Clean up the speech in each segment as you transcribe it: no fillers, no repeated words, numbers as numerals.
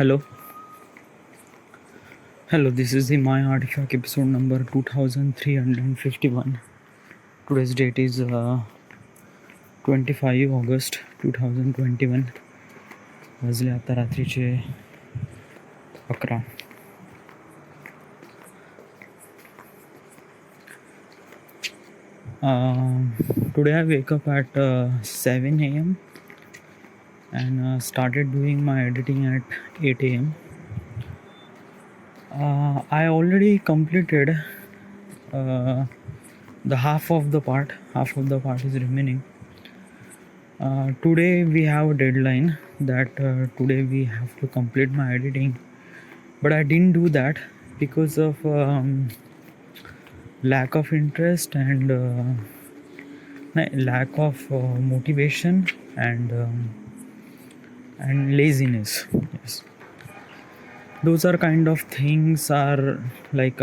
Hello, this is the My Artifact episode number 2351. Today's date is 25 August 2021. वाजले आता रात्रीचे 11. Today I wake up at 7 a.m. and started doing my editing at 8 a.m. I already completed the half of the part is remaining. Today we have a deadline that today we have to complete my editing, but I didn't do that because of lack of interest and lack of motivation and laziness. Yes, those are kind of things are like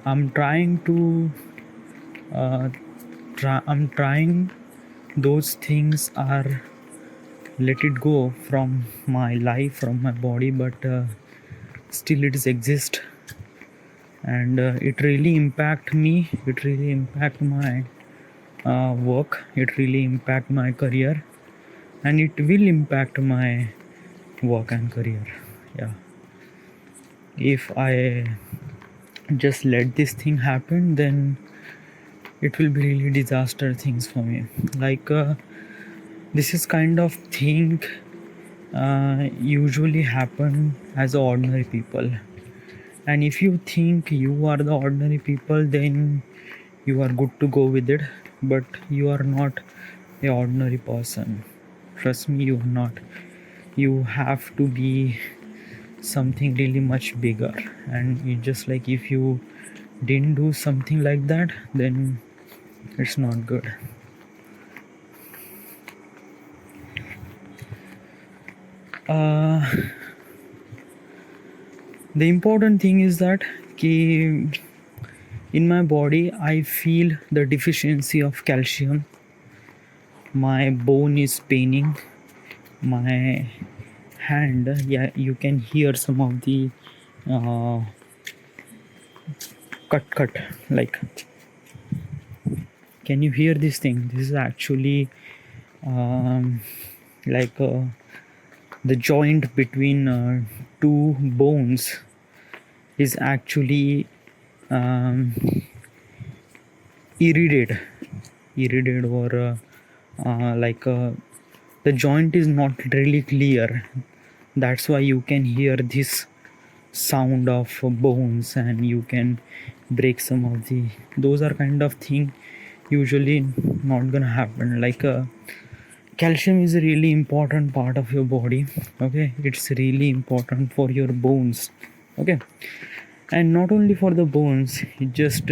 I'm trying to I'm trying those things are let it go from my life, from my body, but still it exist, and it really impact me, it really impact my work, it really impact my career, and it will impact my work and career. Yeah, if I just let this thing happen, then it will be really disaster things for me. Like this is kind of thing usually happen as ordinary people, and if you think you are the ordinary people, then you are good to go with it, but you are not a ordinary person. Trust me, you are not. You have to be something really much bigger, and it just like if you didn't do something like that, then it's not good. The important thing is that in my body I feel the deficiency of calcium. My bone is paining, my hand, yeah, you can hear some of the cut like, can you hear this thing? This is actually like the joint between two bones is actually irritated or like the joint is not really clear. That's why you can hear this sound of bones, and you can break some of the, those are kind of thing usually not gonna happen. Like calcium is a really important part of your body. Okay, it's really important for your bones. Okay, and not only for the bones, it just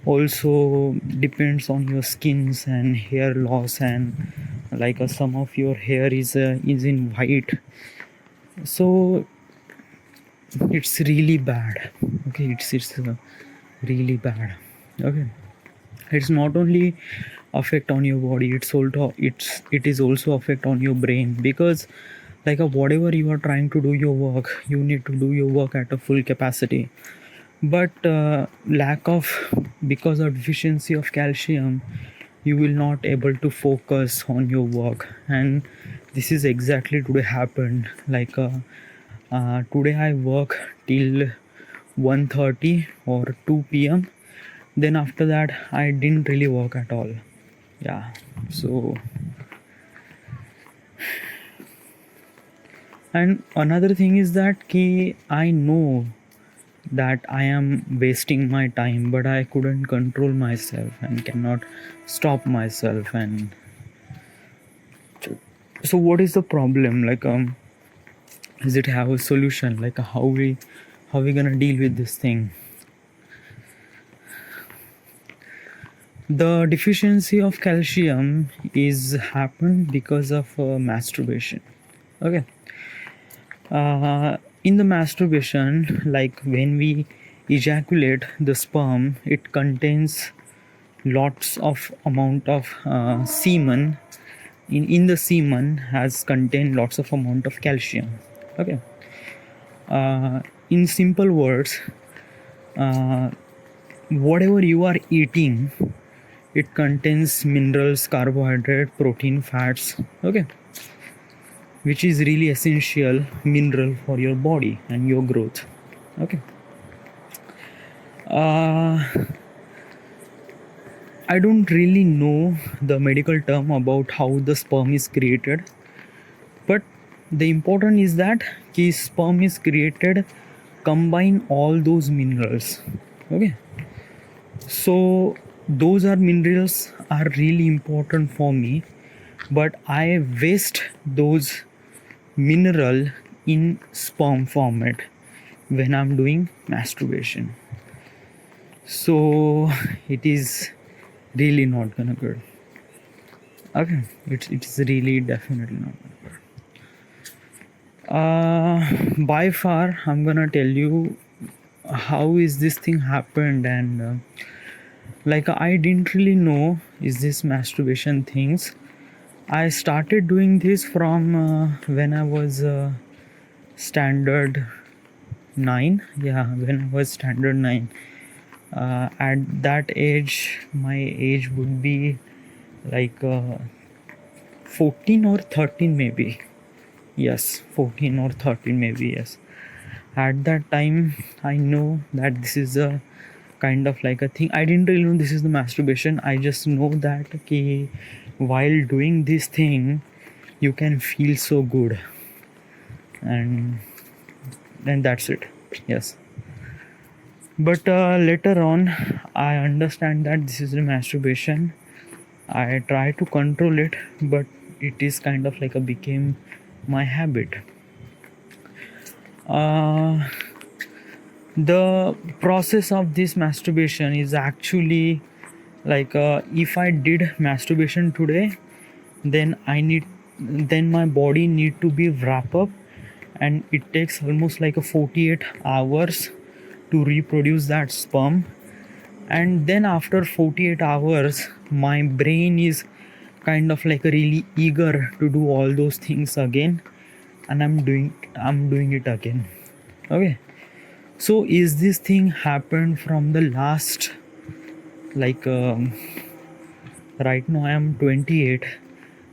also depends on your skins and hair loss, and like some of your hair is in white, so it's really bad. Okay, it's really bad. Okay, it's not only affect on your body, it is also affect on your brain, because like whatever you are trying to do your work, you need to do your work at a full capacity, but lack of, because of deficiency of calcium, you will not able to focus on your work. And this is exactly today happened. Like today I work till 1:30 or 2 p.m. Then after that I didn't really work at all. Yeah, so, and another thing is that I know that I am wasting my time, but I couldn't control myself and cannot stop myself. And so what is the problem? Like does it have a solution? Like how we gonna deal with this thing? The deficiency of calcium is happened because of masturbation. Okay, in the masturbation, like when we ejaculate the sperm, it contains lots of amount of semen. In the semen has contained lots of amount of calcium. Okay. In simple words, uh, whatever you are eating, it contains minerals, carbohydrate, protein, fats, okay, which is really essential mineral for your body and your growth. Okay. uh, I don't really know the medical term about how the sperm is created, but the important is that ki sperm is created combine all those minerals. Okay. So those are minerals are really important for me, but I waste those mineral in sperm format when I'm doing masturbation. So it is really not gonna good. Okay, it's really definitely not gonna good. By far, I'm gonna tell you how is this thing happened, and like I didn't really know is this masturbation things. I started doing this from when I was standard 9. Yeah, when I was standard 9. At that age, my age would be like 14 or 13 maybe. Yes, 14 or 13 maybe, yes. At that time, I know that this is a kind of like a thing. I didn't really know this is the masturbation. I just know that okay, while doing this thing, you can feel so good, and then that's it. Yes. But later on, I understand that this is the masturbation. I try to control it, but it is kind of like a became my habit. Uh, the process of this masturbation is actually like if I did masturbation today, then then my body need to be wrap up, and it takes almost like a 48 hours to reproduce that sperm. And then after 48 hours, my brain is kind of like really eager to do all those things again, and I'm doing it again. Okay. So is this thing happened from the last like right now I am 28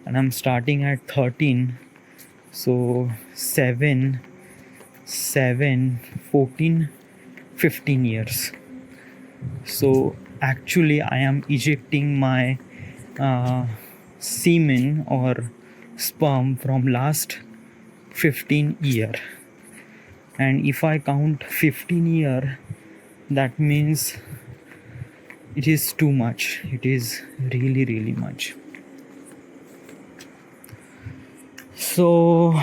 and I'm starting at 13, so 7 7 14 15 years. So actually I am ejecting my semen or sperm from last 15 year, and if I count 15 year, that means it is too much. It is really really much. So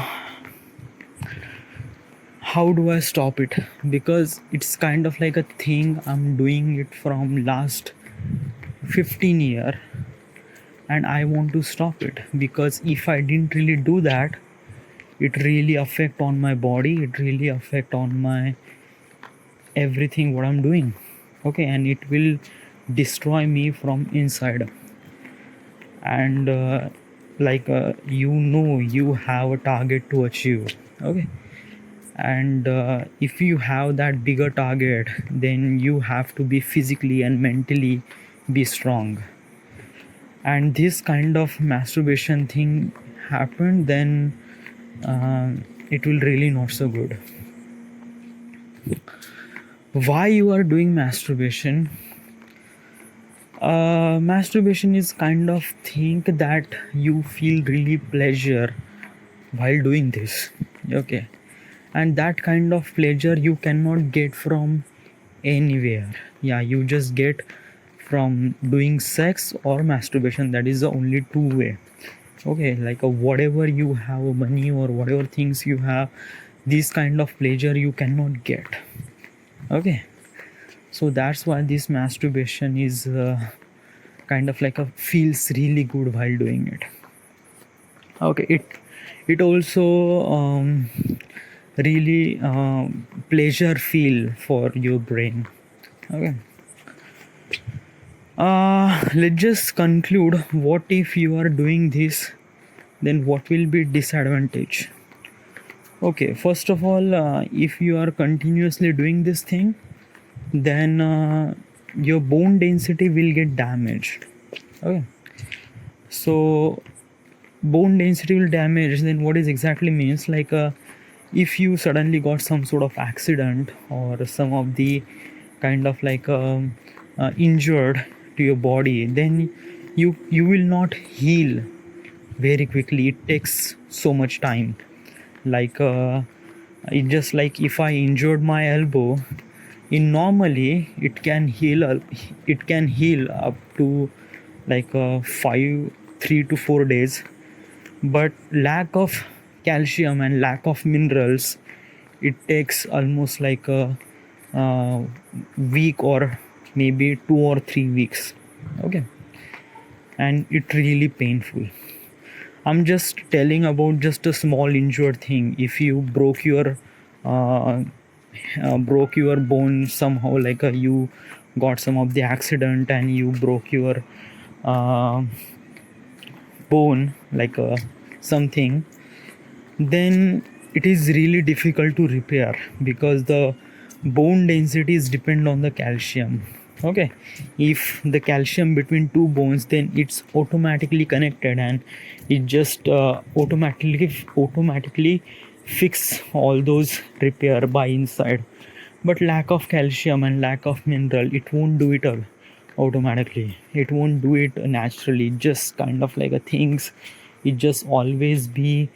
how do I stop it? Because it's kind of like a thing I'm doing it from last 15 year, and I want to stop it, because if I didn't really do that, it really affect on my body, it really affect on my everything what I'm doing. Okay, and it will destroy me from inside. And you have a target to achieve. Okay, and if you have that bigger target, then you have to be physically and mentally be strong. And this kind of masturbation thing happened, then it will really not so good. Why you are doing masturbation? Masturbation is kind of thing that you feel really pleasure while doing this. Okay, and that kind of pleasure you cannot get from anywhere. Yeah, you just get from doing sex or masturbation. That is the only two way. Okay, like whatever you have money or whatever things you have, this kind of pleasure you cannot get. Okay, so that's why this masturbation is kind of like a feels really good while doing it. Okay, it also really pleasure feel for your brain. Okay, let's just conclude. What if you are doing this, then what will be disadvantage? Okay, first of all, if you are continuously doing this thing, then your bone density will get damaged. Okay, so bone density will damage, then what is exactly means, like if you suddenly got some sort of accident or some of the kind of like injured to your body, then you will not heal very quickly. It takes so much time. Like it just like if I injured my elbow, in normally it can heal up to like 3 to 4 days, but lack of calcium and lack of minerals, it takes almost like a week or maybe 2 or 3 weeks. Okay, and it really painful. I'm just telling about just a small injured thing. If you uh, broke your bone somehow, like you got some of the accident and you broke your uh, bone, like something, then it is really difficult to repair because the bone densities depend on the calcium. Okay, if the calcium between two bones, then it's automatically connected and it just automatically fix all those repair by inside. But lack of calcium and lack of mineral, it won't do it all automatically. It won't do it naturally. Just kind of like a things, it just always be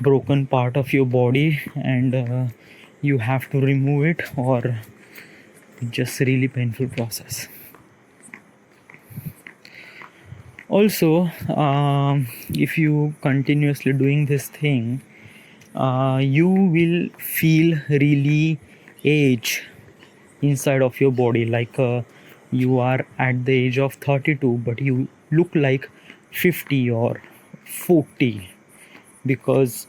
broken part of your body, and you have to remove it, or just really painful process. Also, if you continuously doing this thing, you will feel really age inside of your body, like you are at the age of 32 but you look like 50 or 40, because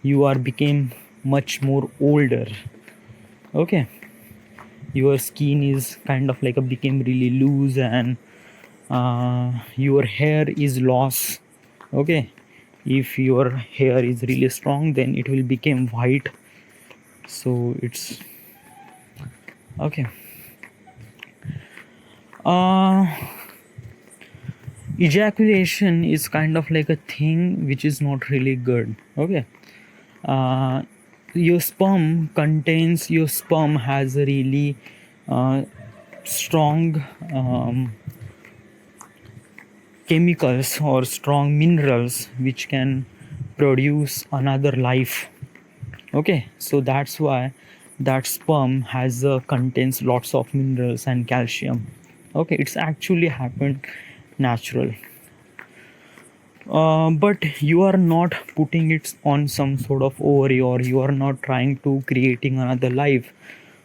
you are became much more older. Okay, your skin is kind of like a became really loose, and your hair is lost. Okay, if your hair is really strong, then it will become white. So it's okay. uh Ejaculation is kind of like a thing which is not really good. Okay, uh, your sperm has a really strong chemicals or strong minerals which can produce another life. Okay, so that's why that sperm has contains lots of minerals and calcium. Okay, it's actually happened natural. But you are not putting it on some sort of ovary, or you are not trying to creating another life,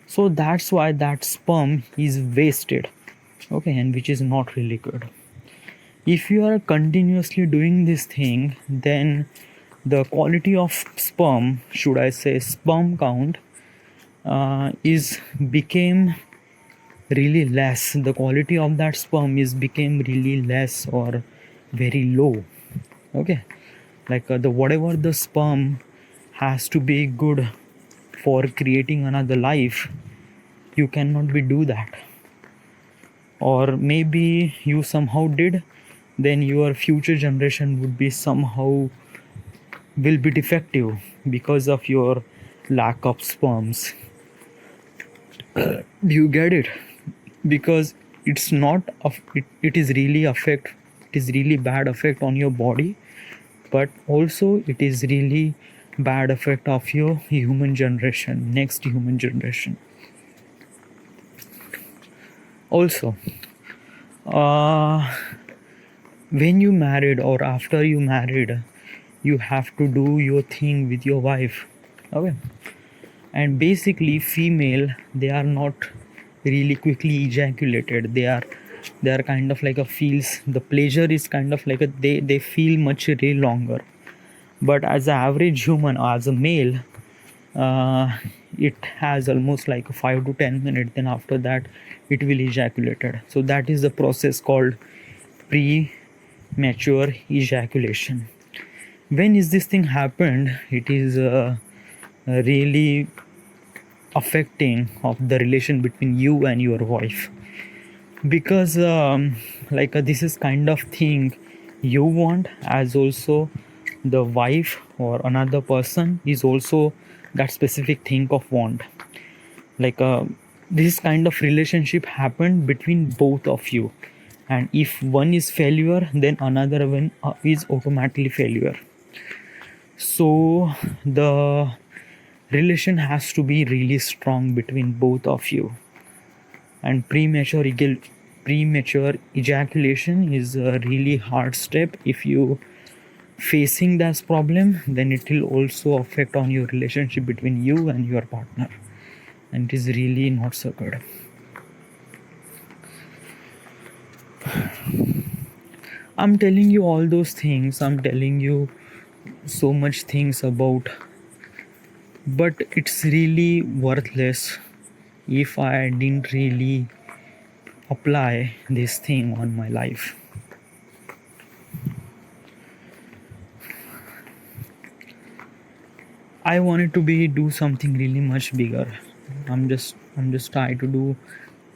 so that's why that sperm is wasted. Okay, and which is not really good. If you are continuously doing this thing, then the quality of sperm, should I say sperm count, is became really less. The quality of that sperm is became really less or very low. Okay, like the whatever the sperm has to be good for creating another life, you cannot be do that. Or maybe you somehow did, then your future generation would be somehow will be defective because of your lack of sperms. Do you get it? Because it's not it is really affect, it is really bad effect on your body, but also it is really bad effect of your human generation, next human generation. Also, uh, when you married or after you married, you have to do your thing with your wife. Okay, and basically female, they are not really quickly ejaculated. They are kind of like a feels, the pleasure is kind of like a they feel much really longer. But as an average human, as a male, uh, it has almost like 5 to 10 minutes, then after that it will ejaculated. So that is the process called premature ejaculation. When is this thing happened? It is really affecting of the relation between you and your wife, because this is kind of thing you want, as also the wife or another person is also that specific thing of want. like uh, this kind of relationship happened between both of you, and if one is failure, then another one is automatically failure. So the relation has to be really strong between both of you, and premature ejaculation is a really hard step. If you facing that problem, then it will also affect on your relationship between you and your partner, and it is really not so good. I'm telling you all those things, I'm telling you so much things about, but it's really worthless if I didn't really apply this thing on my life. I wanted to do something really much bigger. I'm just trying to do,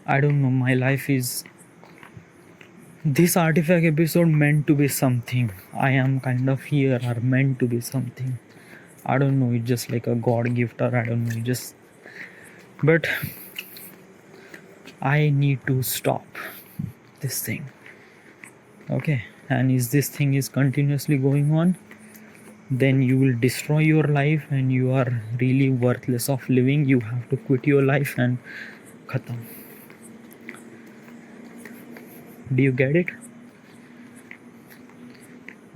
I don't know, my life is, this artifact episode meant to be something. I am kind of here are meant to be something. I don't know, it's just like a God gift, or I don't know, just, but I need to stop this thing. Okay, and if this thing is continuously going on, then you will destroy your life and you are really worthless of living. You have to quit your life and khatam. Do you get it?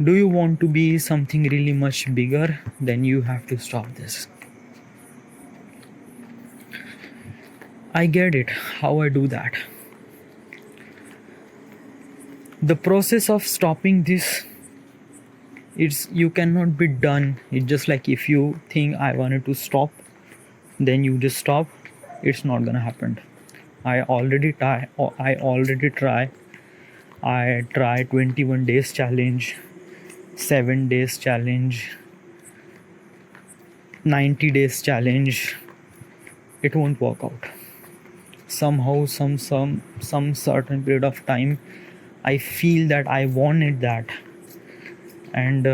Do you want to be something really much bigger? Then you have to stop this. I get it, how I do that. The process of stopping this, it's, you cannot be done. It's just like if you think I wanted to stop, then you just stop. It's not gonna happen. I try 21 days challenge, 7 days challenge, 90 days challenge. It won't work out. Somehow some certain period of time, I feel that I wanted that, and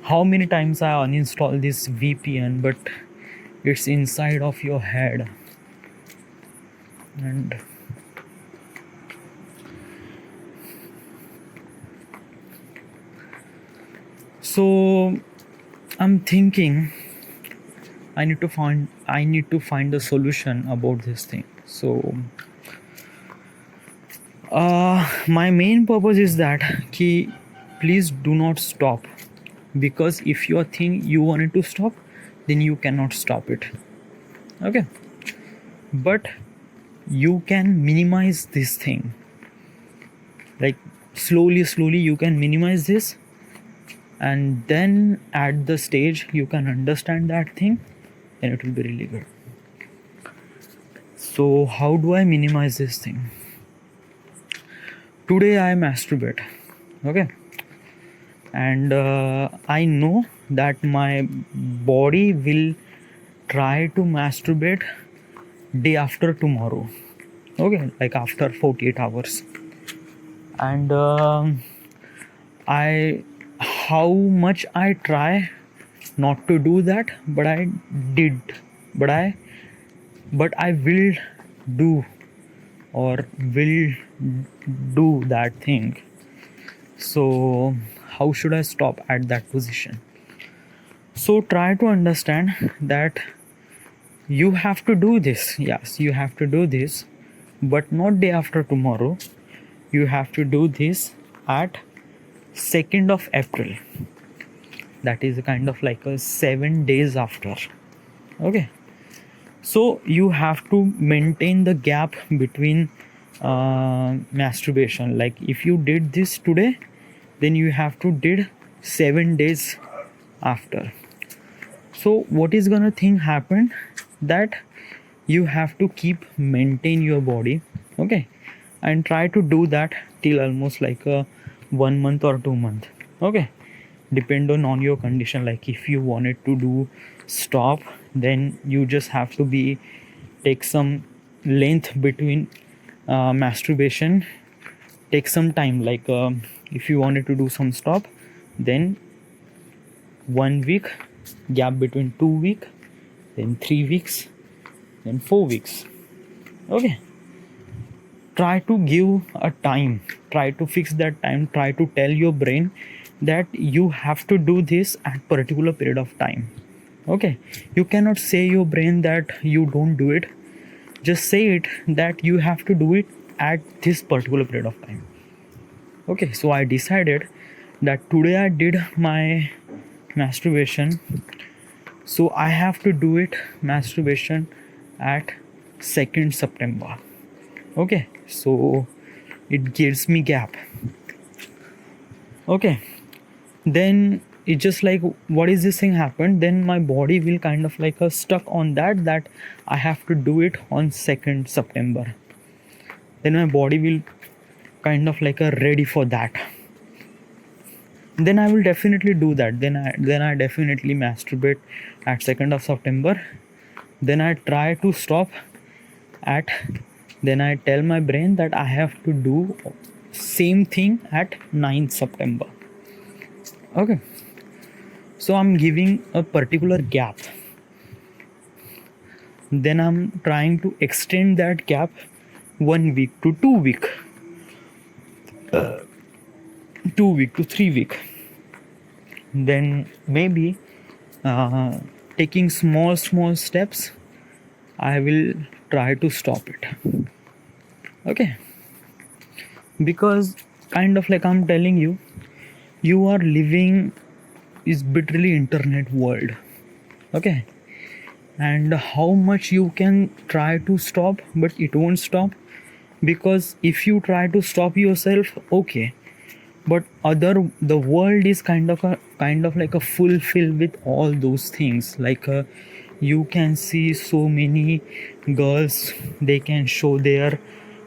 how many times I uninstall this VPN, but it's inside of your head. And so I'm thinking I need to find a solution about this thing. So my main purpose is that please do not stop, because if you think you wanted to stop, then you cannot stop it. Okay, but you can minimize this thing, like slowly you can minimize this, and then at the stage you can understand that thing, then it will be really good. So how do I minimize this thing? Today I masturbate, okay, and I know that my body will try to masturbate day after tomorrow, okay, like after 48 hours. And I how much I try not to do that, but I did, but I will do, or will do that thing. So how should I stop at that position? So try to understand that you have to do this. Yes, you have to do this, but not day after tomorrow. You have to do this at 2nd of April. That is kind of like a 7 days after. Okay, so you have to maintain the gap between masturbation. Like if you did this today, then you have to did 7 days after. So what is gonna thing happen, that you have to keep maintain your body, okay, and try to do that till almost like a 1 month or 2 month, okay. depend on your condition. Like if you wanted to do stop, then you just have to be take some length between masturbation, take some time. Like if you wanted to do some stop, then 1 week gap between 2 week, then 3 weeks, then 4 weeks. Okay, try to give a time, try to fix that time, try to tell your brain that you have to do this at particular period of time. Okay, you cannot say your brain that you don't do it, just say it that you have to do it at this particular period of time. Okay, so I decided that today I did my masturbation, so I have to do it masturbation at 2nd September. Okay, so it gives me gap. Okay, then it's just like, what is this thing happened, then my body will kind of like stuck on that I have to do it on 2nd September. Then my body will kind of like ready for that. Then I will definitely do that. Then I definitely masturbate at 2nd of September. Then I try to stop at, then I tell my brain that I have to do same thing at 9th September. Okay, so I'm giving a particular gap. Then I'm trying to extend that gap 1 week to 2 week, 2 week to 3 week. Then maybe taking small steps, I will try to stop it. Okay, because kind of like I'm telling you, you are living is literally internet world. Okay, and how much you can try to stop, but it won't stop, because if you try to stop yourself, okay, but the world is kind of like a fulfilled with all those things. Like you can see so many girls, they can show their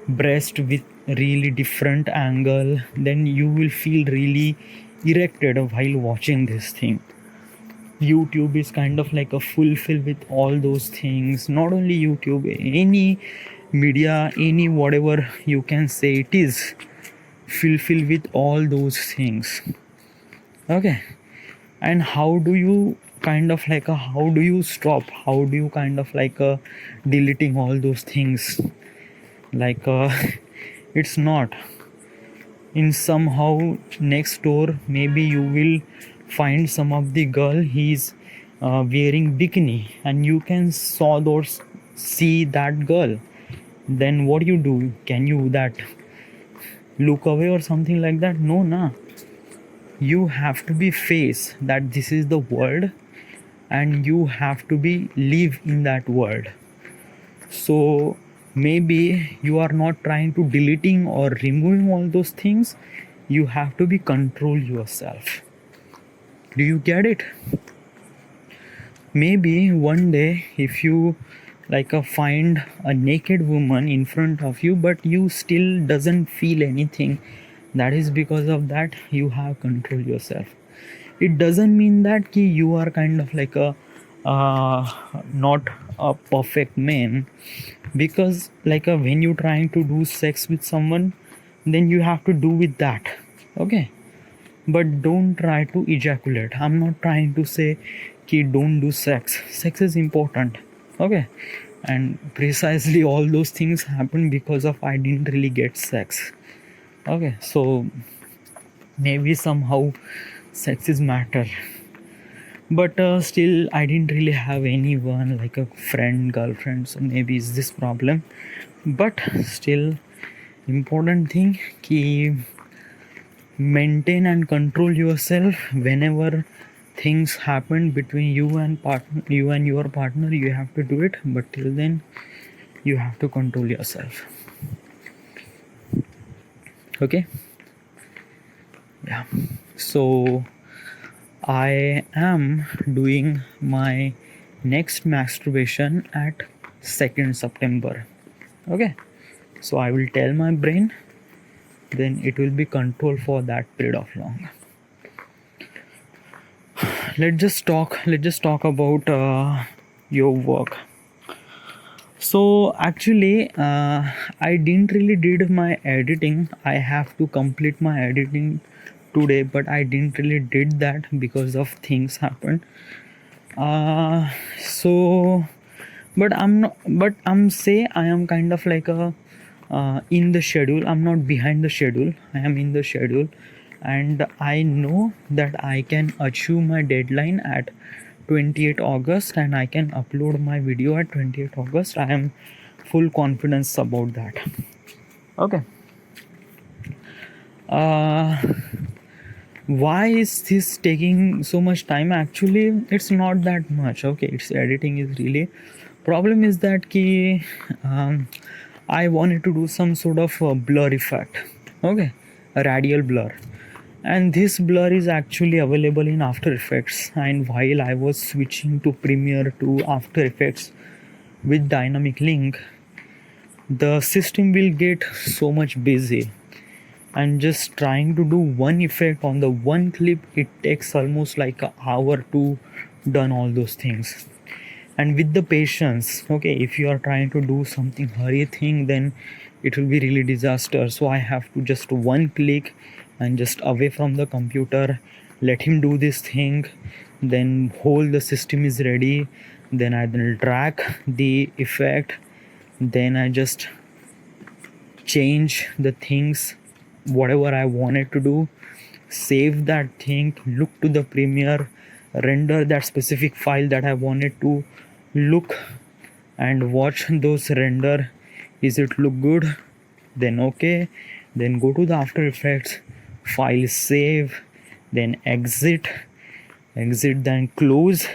breast with really different angle, then you will feel really erected while watching this thing. YouTube is kind of like a fulfill with all those things. Not only YouTube, any media, any whatever you can say, it is fulfill with all those things. Okay, and how do you kind of like how do you stop, how do you kind of like deleting all those things? Like it's not in somehow next door, maybe you will find some of the girl, he's wearing bikini, and you can saw those, see that girl, then what do? Can you that look away or something like that? No, nah, you have to be face that this is the world, and you have to be live in that world. So maybe you are not trying to deleting or removing all those things, you have to be control yourself. Do you get it? Maybe one day if you like find a naked woman in front of you, but you still doesn't feel anything, that is because of that you have control yourself. It doesn't mean that you are kind of like a not a perfect man, because like when you're trying to do sex with someone, then you have to do with that. Okay, but don't try to ejaculate. I'm not trying to say ki don't do sex. Sex is important. Okay, and precisely all those things happen because of I didn't really get sex. Okay, so maybe somehow sex is matter, but still I didn't really have anyone like a friend, girlfriend, so maybe it's this problem. But still important thing ki maintain and control yourself. Whenever things happen between you and your partner, you have to do it, but till then you have to control yourself. Okay, yeah, so I am doing my next masturbation at 2nd September. Okay, so I will tell my brain, then it will be controlled for that period of long. let's just talk about your work. So actually, I didn't really did my editing. I have to complete my editing today, but I didn't really did that because of things happened. So, but I'm not. But I'm say I am kind of like a in the schedule. I'm not behind the schedule. I am in the schedule, and I know that I can achieve my deadline at 28 August, and I can upload my video at 28 August. I am full confidence about that. Okay. Uh, why is this taking so much time? Actually, it's not that much. Okay, it's editing is really problem is that um, I wanted to do some sort of blur effect. Okay, a radial blur, and this blur is actually available in After Effects. And while I was switching to Premiere to After Effects with dynamic link, the system will get so much busy, and just trying to do one effect on the one clip, it takes almost like an hour to done all those things. And with the patience, okay, if you are trying to do something hurry thing, then it will be really disaster. So I have to just one click and just away from the computer, let him do this thing, then whole the system is ready, then I then drag the effect, then I just change the things whatever I wanted to do, save that thing, look to the Premiere, render that specific file that I wanted to look, and watch those render. Is it look good? Then okay, then go to the After Effects, file save, then exit, then close,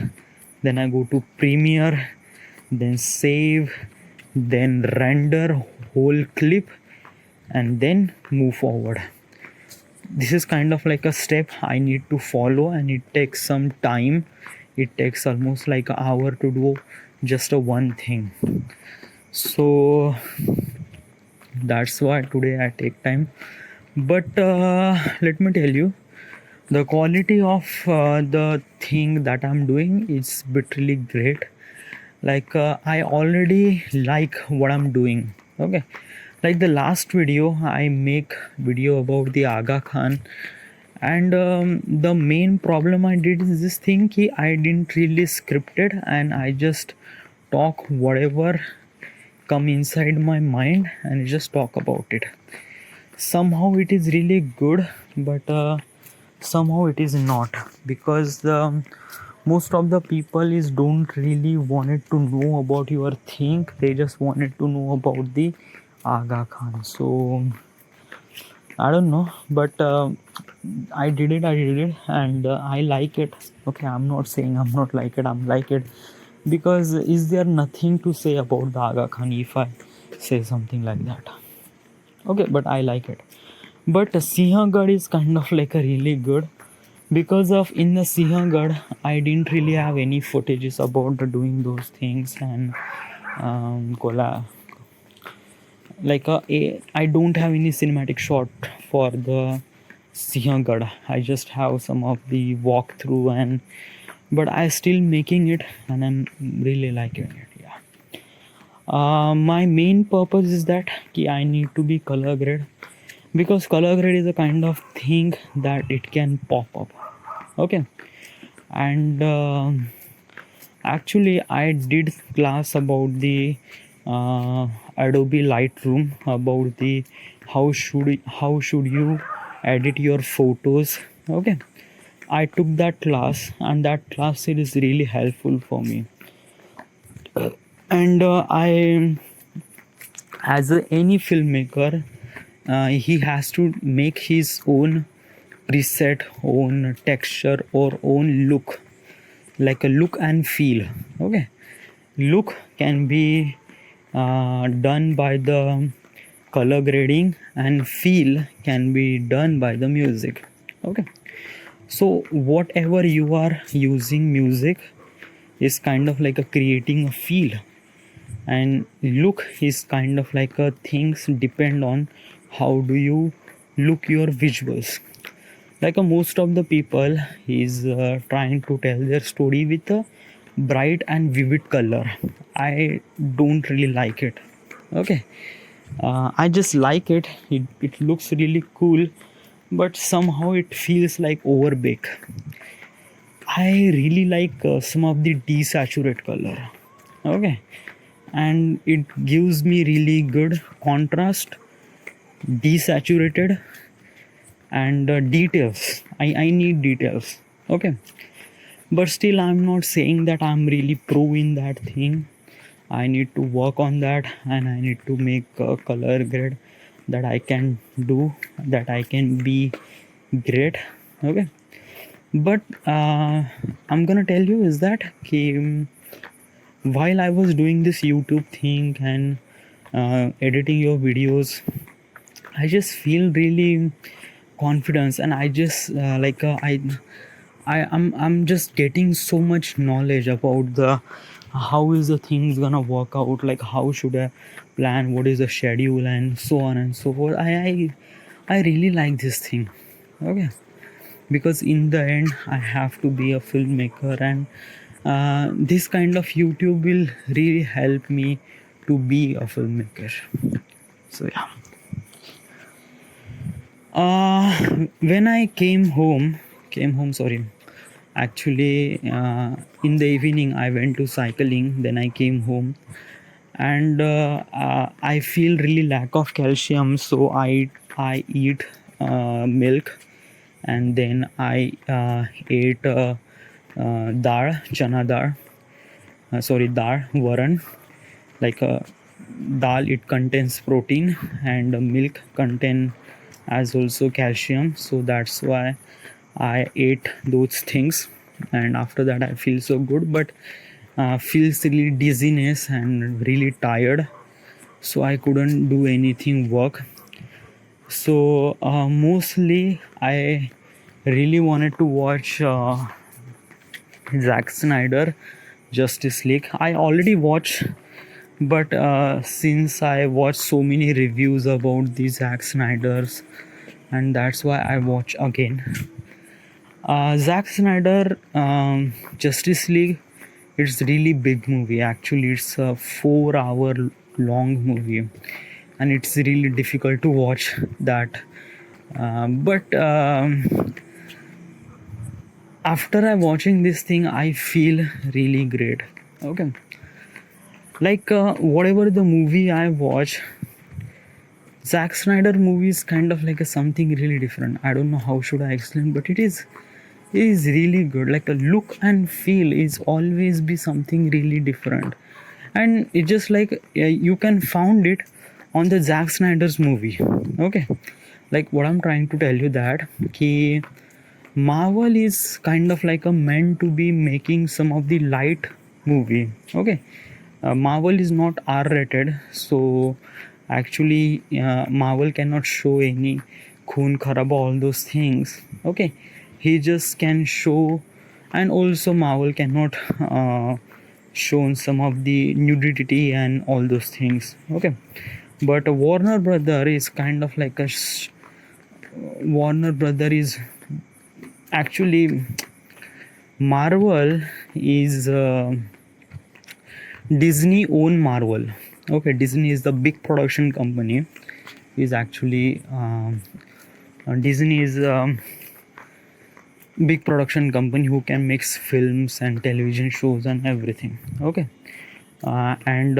then I go to Premiere, then save, then render whole clip, and then move forward. This is kind of like a step I need to follow, and it takes some time. It takes almost like an hour to do just a one thing. So that's why today I take time. But let me tell you, the quality of the thing that I'm doing is literally great. Like I already like what I'm doing. Okay, like the last video I make video about the Aga Khan, and the main problem I did is this thing ki I didn't really script it, and I just talk whatever come inside my mind and just talk about it. Somehow it is really good, but somehow it is not, because the most of the people is don't really wanted to know about your thing. They just wanted to know about the Aga Khan. So I don't know, but I did it, and I like it. Okay, I'm not saying I'm not like it, I'm like it, because is there nothing to say about the Aga Khan if I say something like that? Okay, but I like it. But Sinhagad is kind of like a really good, because of in the Sinhagad I didn't really have any footages about doing those things, and like I don't have any cinematic shot for the Sinhagad. I just have some of the walkthrough, and but I still making it, and I'm really liking it. Yeah. My main purpose is that I need to be color grade, because color grade is a kind of thing that it can pop up. Okay, and actually I did class about the Adobe Lightroom, about the how should you edit your photos. Okay, I took that class, and that class it is really helpful for me. And I, as any filmmaker, he has to make his own preset, own texture, or own look, like a look and feel. Okay, look can be done by the color grading, and feel can be done by the music. Okay, so whatever you are using music is kind of like a creating a feel, and look is kind of like a things depend on how do you look your visuals. like most of the people is trying to tell their story with a bright and vivid color. I don't really like it. Okay, I just like it looks really cool, but somehow it feels like overbake. I really like some of the desaturated color. Okay, and it gives me really good contrast, desaturated, and details. I need details. Okay, but still I'm not saying that I'm really pro in that thing. I need to work on that, and I need to make a color grade that I can do, that I can be great. Okay, but I'm gonna tell you is that while I was doing this YouTube thing and editing your videos, I just feel really confidence, and I just I'm just getting so much knowledge about the how is the things gonna work out, like how should I plan, what is the schedule, and so on and so forth. I really like this thing. Okay, because in the end I have to be a filmmaker, and this kind of YouTube will really help me to be a filmmaker. So yeah. When I came home, sorry. Actually, in the evening, I went to cycling. Then I came home, and I feel really lack of calcium. So I eat milk, and then I ate dal, chana dal. Sorry, dal, varan. Like dal, it contains protein, and milk contain as also calcium. So that's why I ate those things, and after that I feel so good, but feels really dizziness and really tired. So I couldn't do anything work. So mostly I really wanted to watch Zack Snyder Justice League. I already watched, but since I watched so many reviews about the Zack Snyder's, and that's why I watch again. Zack Snyder Justice League, it's really big movie. Actually, it's a 4 hour long movie, and it's really difficult to watch that. But after I watching this thing, I feel really great. Okay, like whatever the movie I watch, Zack Snyder movie is kind of like a something really different. I don't know how should I explain, but it is really good. Like a look and feel is always be something really different, and it just like you can found it on the Zack Snyder's movie. Okay, like what I'm trying to tell you that ki Marvel is kind of like a meant to be making some of the light movie. Okay, Marvel is not R rated, so actually Marvel cannot show any khun kharaba, all those things. Okay, he just can show, and also Marvel cannot show some of the nudity and all those things. Okay, but Warner Brother is kind of like a Warner Brother is actually Marvel is Disney own Marvel. Okay, Disney is the big production company. Is actually Disney is a big production company who can mix films and television shows and everything. Okay, and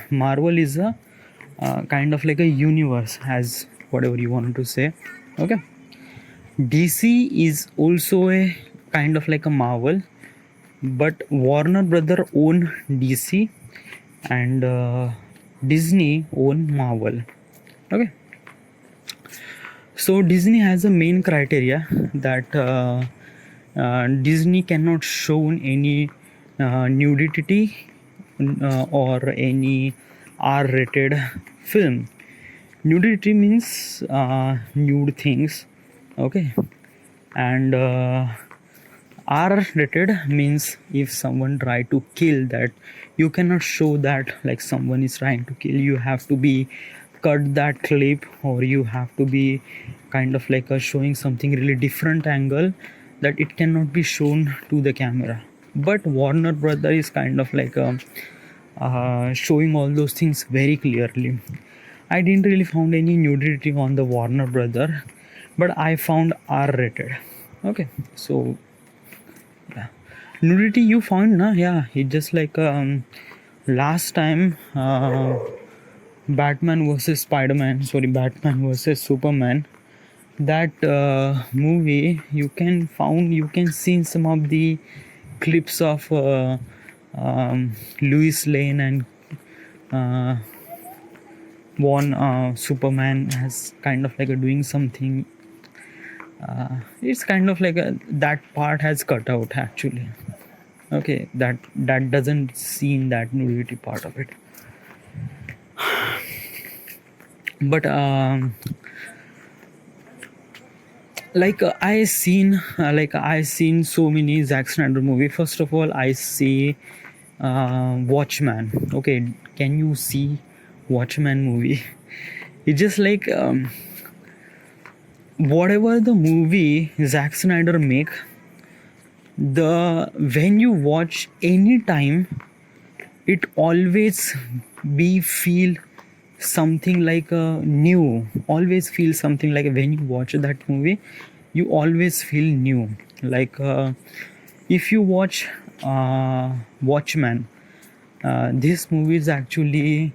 Marvel is a kind of like a universe, as whatever you want to say. Okay, DC is also a kind of like a Marvel, but Warner Brother own DC, and Disney own Marvel. Okay, so Disney has a main criteria that Disney cannot show any nudity or any R-rated film. Nudity means nude things. Okay, and R-rated means if someone try to kill, that you cannot show that like someone is trying to kill. You have to be cut that clip, or you have to be kind of like showing something really different angle that it cannot be shown to the camera. But Warner Brother is kind of like showing all those things very clearly. I didn't really found any nudity on the Warner Brother, but I found R-rated. Okay, so yeah, nudity you found, na? Yeah, it just like last time Batman versus Spider-Man. Sorry, Batman versus Superman. That movie, you can see some of the clips of Louis Lane and uh, Superman has kind of like doing something. It's kind of like that part has cut out actually. Okay, that doesn't seem that nudity part of it. But I seen so many Zack Snyder movie. First of all, I see Watchman. Okay, can you see Watchman movie? It's just like whatever the movie Zack Snyder make, the when you watch any time, it always be feel something like new. Always feel something like when you watch that movie, you always feel new. Like if you watch Watchman, this movie is actually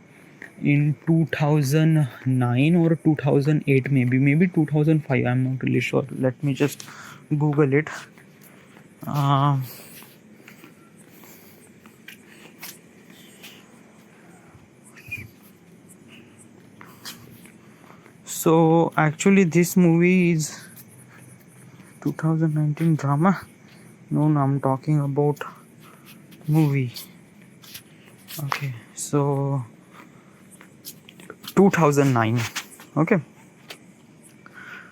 in 2009 or 2008, maybe 2005. I'm not really sure. Let me just Google it. Uh, so actually, this movie is 2019 drama. No, I'm talking about movie. Okay, so 2009. Okay,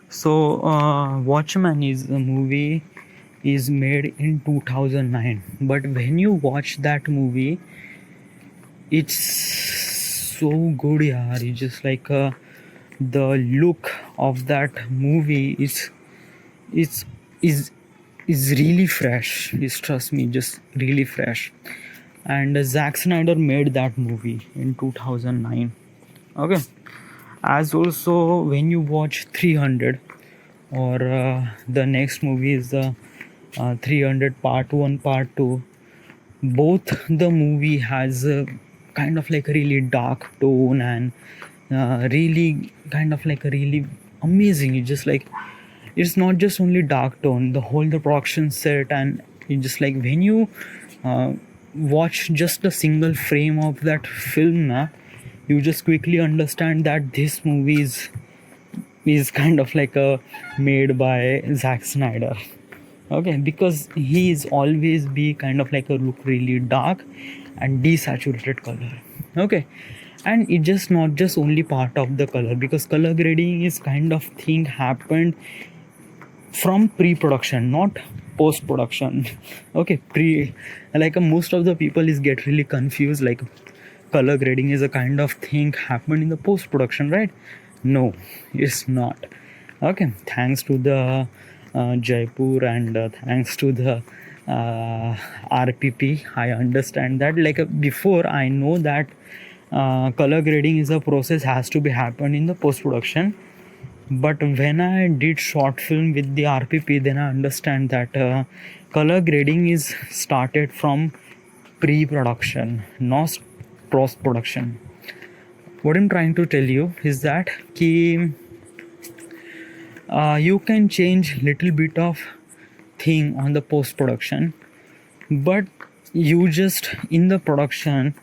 so Watchman is a movie is made in 2009, but when you watch that movie, it's so good, yaar. It's just like the look of that movie is is is really fresh. Is trust me, just really fresh. And Zack Snyder made that movie in 2009. Okay, as also when you watch 300 or the next movie is the 300 part 1 part 2, both the movie has a kind of like a really dark tone and really kind of like a really amazing. It's just like it's not just only dark tone, the production set, and it's just like when you uh, watch just a single frame of that film, you just quickly understand that this movie is kind of like a made by Zack Snyder. Okay, because he is always be kind of like a look really dark and desaturated color. Okay, and it just not just only part of the color, because color grading is kind of thing happened from pre-production, not post-production. Okay, pre like most of the people is get really confused, like color grading is a kind of thing happened in the post-production, right? No, it's not. Okay, thanks to the Jaipur and thanks to the RPP, I understand that. Like before, I know that color grading is a process has to be happen in the post-production. But when I did short film with the RPP, then I understand that color grading is started from pre-production, not post-production. What I'm trying to tell you is that you can change little bit of thing on the post-production, but you just in the production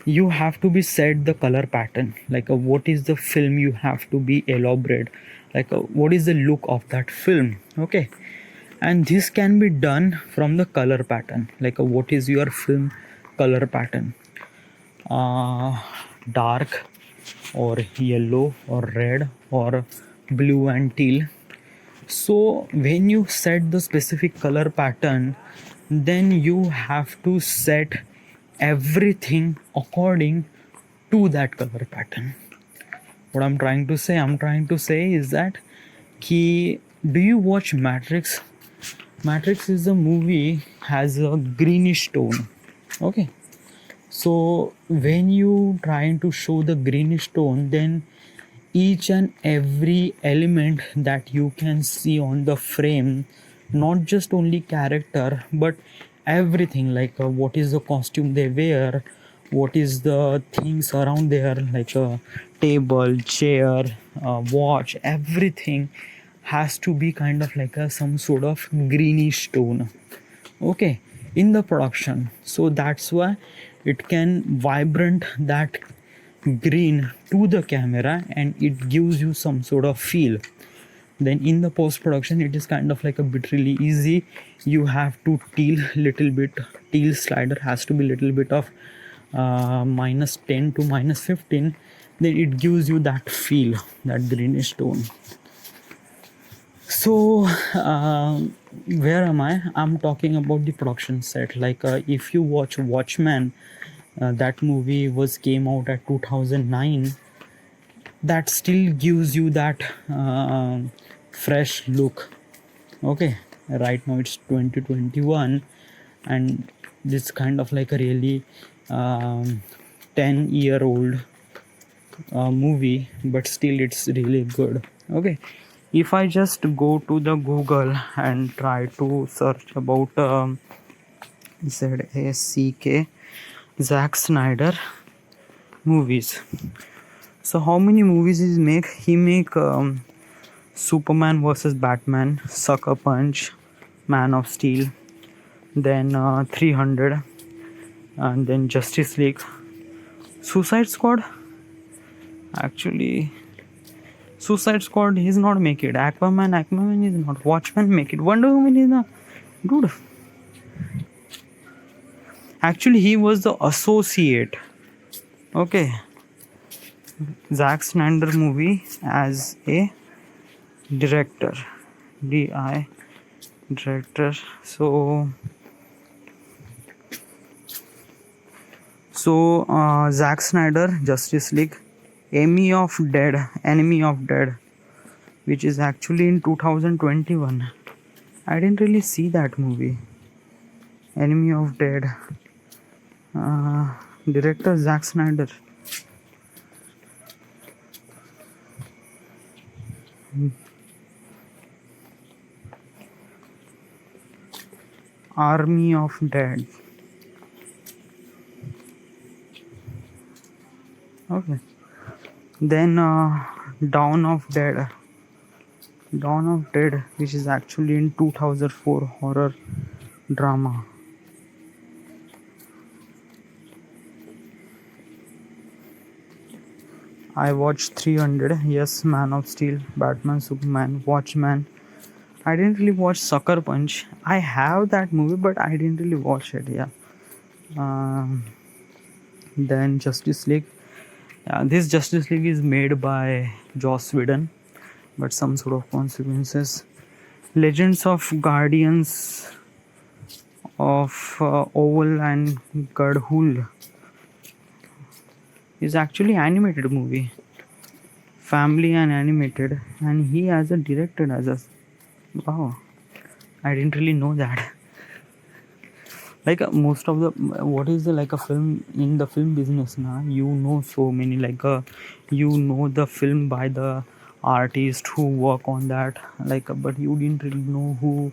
you have to be set the color pattern, like what is the film you have to be elaborate, like what is the look of that film. Okay, and this can be done from the color pattern, like what is your film color pattern, dark or yellow or red or blue and teal. So when you set the specific color pattern, then you have to set everything according to that color pattern. What I'm trying to say is that कि do you watch Matrix? Matrix is a movie has a greenish tone. Okay. So when you trying to show the greenish tone, then each and every element that you can see on the frame, not just only character but everything, like what is the costume they wear, what is the things around there, like a table, chair, watch, everything has to be kind of like a some sort of greenish tone, okay, in the production. So that's why it can vibrant that green to the camera and it gives you some sort of feel. Then in the post production it is kind of like a bit really easy. You have to teal little bit, teal slider has to be little bit of minus 10 to minus 15, then it gives you that feel, that greenish tone. So where am I'm talking about the production set. Like if you watch Watchmen, that movie was came out at 2009, that still gives you that fresh look. Okay, right now it's 2021 and this kind of like a really 10-year-old movie, but still it's really good. Okay, if I just go to the Google and try to search about ZACK, Zack Snyder movies. So how many movies he make Superman versus Batman, Sucker Punch, Man of Steel, then 300, and then Justice League, Suicide Squad. Actually, Suicide Squad is not make it. Aquaman is not. Watchmen make it. Wonder Woman is not. Dude. Actually, he was the associate. Okay. Zack Snyder movie as a director. DI director. So Zack Snyder, Justice League, Enemy of Dead, which is actually in 2021. I didn't really see that movie. Enemy of Dead. Director Zack Snyder. Army of Dead. Okay. Then Dawn of Dead, which is actually in 2004 horror drama. I watched 300. Yes, Man of Steel, Batman, Superman, Watchmen. I didn't really watch Sucker Punch. I have that movie, but I didn't really watch it. Yeah. Then Justice League. This Justice League is made by Joss Whedon, but some sort of consequences. Legends of Guardians of Owl and Gadhul is actually animated movie, family and animated, and he as a director as a wow. I didn't really know that. Like most of the what is the like a film in the film business now, you know, so many like you know the film by the artist who work on that, like but you didn't really know who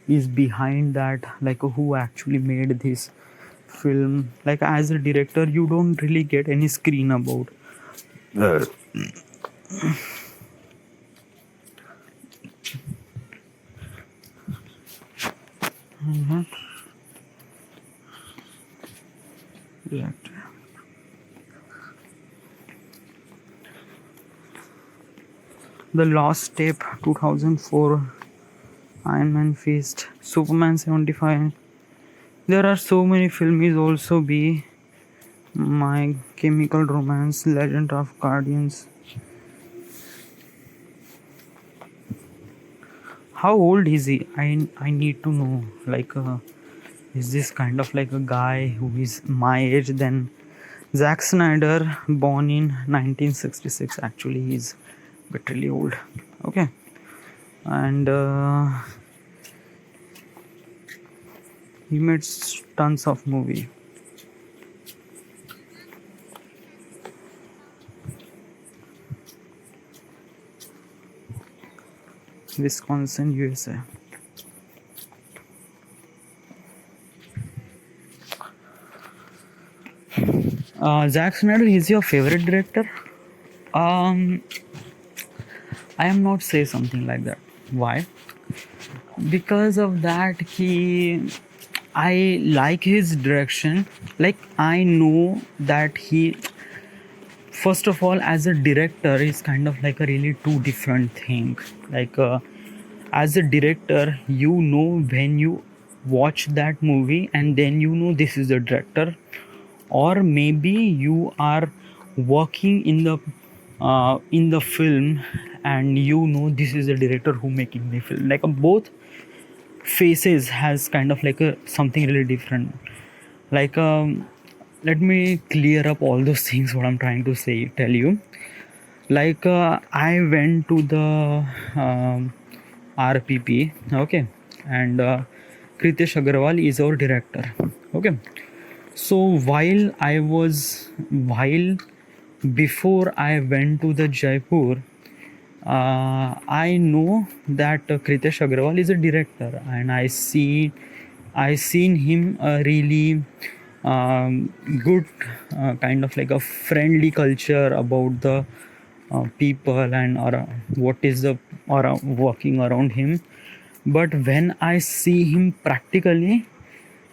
is behind that, like who actually made this film. Like as a director you don't really get any screen about director. The Lost Tape 2004, Iron Man Fist, Superman 75. There are so many films also be My Chemical Romance, Legend of Guardians. How old is he? I need to know. Like, is this kind of like a guy who is my age? Then Zack Snyder, born in 1966. Actually, he's a bit really old. Okay. and he made tons of movie. Wisconsin, USA. Zack Snyder is your favorite director? Um, I am not say something like that. Why? Because of that, I like his direction. Like I know that he, first of all, as a director, is kind of like a really two different thing. Like as a director, you know when you watch that movie and then you know this is the director, or maybe you are working in the film and you know this is the director who making the film. Like both faces has kind of like a something really different. Like let me clear up all those things what I'm trying to say tell you. Like I went to the RPP, okay, and Kritesh Agarwal is our director, okay. So while before I went to the Jaipur, I know that Kritesh Agarwal is a director, and I seen him a really good kind of like a friendly culture about the people and or what is the or working around him. But when I see him practically,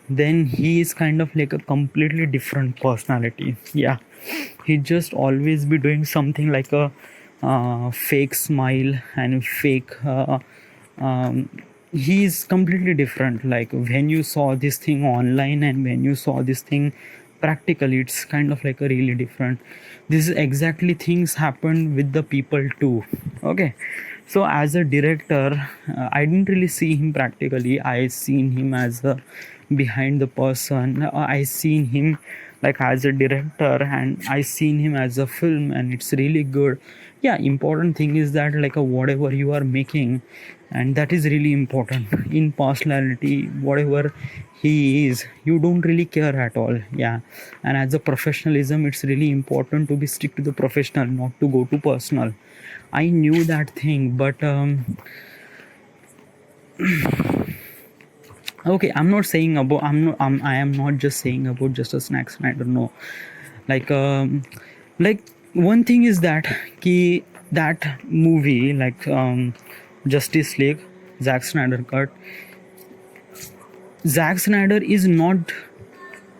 then he is kind of like a completely different personality. Yeah, he just always be doing something like a fake smile and fake he is completely different. Like when you saw this thing online and when you saw this thing practically, it's kind of like a really different. This is exactly things happen with the people too, okay. So as a director, I didn't really see him practically. I seen him as a behind the person. I seen him like as a director, and I seen him as a film, and it's really good. Yeah, important thing is that like whatever you are making, and that is really important. In personality, whatever he is, you don't really care at all. Yeah, and as a professionalism, it's really important to be stick to the professional, not to go to personal. I knew that thing, but okay, I'm not saying about I am not just saying about just a snacks. I don't know. Like like one thing is that that movie like Justice League, Zack Snyder cut. Zack Snyder is not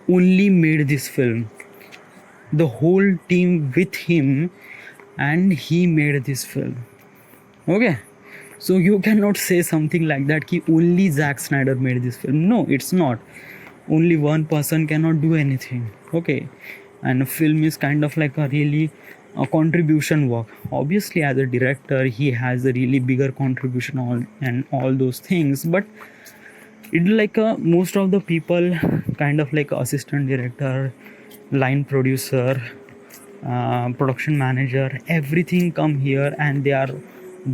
only made this film. The whole team with him, and he made this film. Okay, so you cannot say something like that ki only Zack Snyder made this film. No, it's not. Only one person cannot do anything. Okay, and a film is kind of like a really a contribution work. Obviously, as a director, he has a really bigger contribution and all those things. But it like most of the people kind of like assistant director, line producer, production manager, everything come here and they are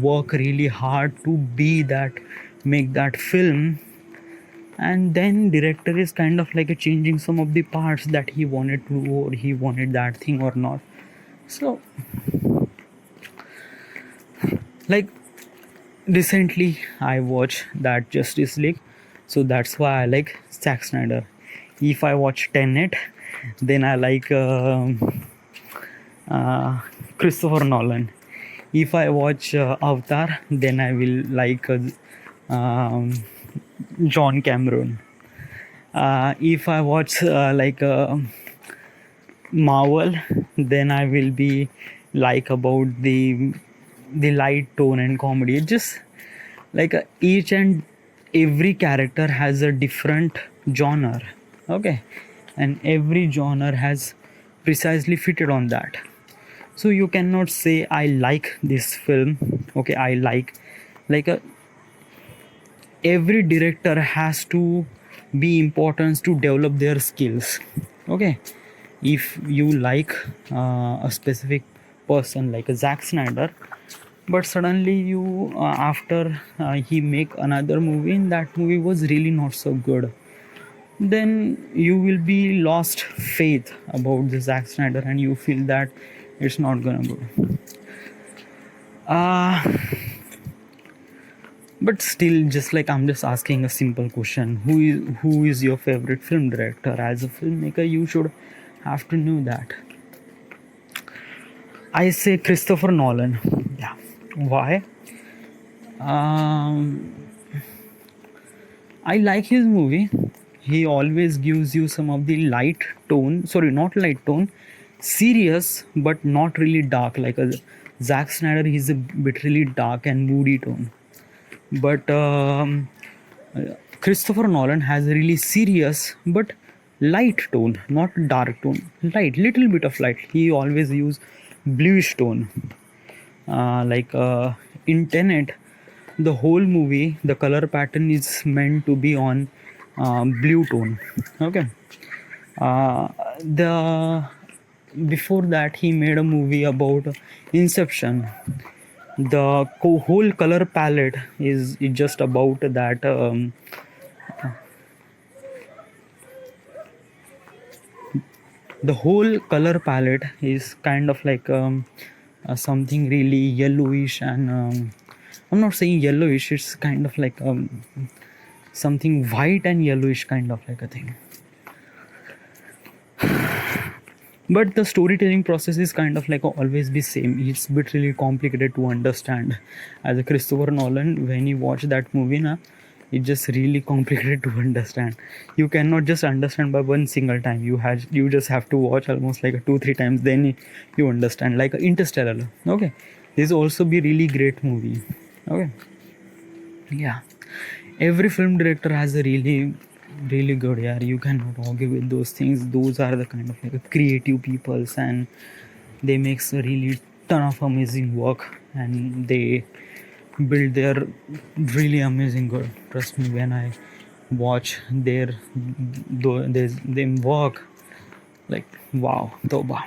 work really hard to be that make that film. And then director is kind of like a changing some of the parts that he wanted to, or he wanted that thing or not. So like recently I watched that Justice League, so that's why I like Zack Snyder. If I watch Tenet, then I like Christopher Nolan. If I watch Avatar, then I will like um, John Cameron. If I watch like Marvel, then I will be like about the light tone and comedy. It just like each and every character has a different genre, okay, and every genre has precisely fitted on that. So you cannot say I like this film, okay, I like every director has to be important to develop their skills, okay. If you like a specific person like a Zack Snyder, but suddenly you after he make another movie and that movie was really not so good, then you will be lost faith about the Zack Snyder and you feel that it's not gonna go. uh, but still, just like I'm just asking a simple question, who is your favorite film director? As a filmmaker you should have to know that. I say Christopher Nolan. Yeah. Why? um, I like his movie. He always gives you some of the light tone. Sorry, not light tone. Serious, but not really dark. Like a Zack Snyder, he's a bit really dark and moody tone. But Christopher Nolan has a really serious but light tone, not dark tone. Light, little bit of light. He always use bluish tone. In Tenet, the whole movie, the color pattern is meant to be on blue tone. Okay. The Before that, he made a movie about Inception. The whole color palette is just about that. The whole color palette is kind of like something really yellowish and I'm not saying yellowish, it's kind of like something white and yellowish kind of like a thing. But the storytelling process is kind of like always be same. It's a bit really complicated to understand. As a Christopher Nolan, when you watch that movie na, it's just really complicated to understand. You cannot just understand by one single time. You just have to watch almost like 2-3 times, then you understand. Like Interstellar. Okay, this also be really great movie. Okay, yeah. Every film director has a really good, yeah, you cannot argue with those things. Those are the kind of like creative peoples and they makes a really ton of amazing work and they build their really amazing good. Trust me, when I watch them work, like wow, toba.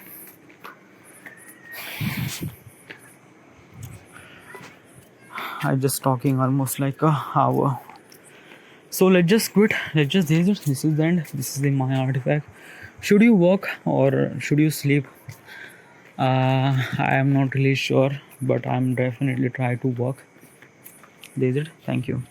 I just talking almost like a hour. So let's just quit. Let's just this is the end. This is my artifact. Should you work or should you sleep? I am not really sure, but I'm definitely try to work. This is it. Thank you.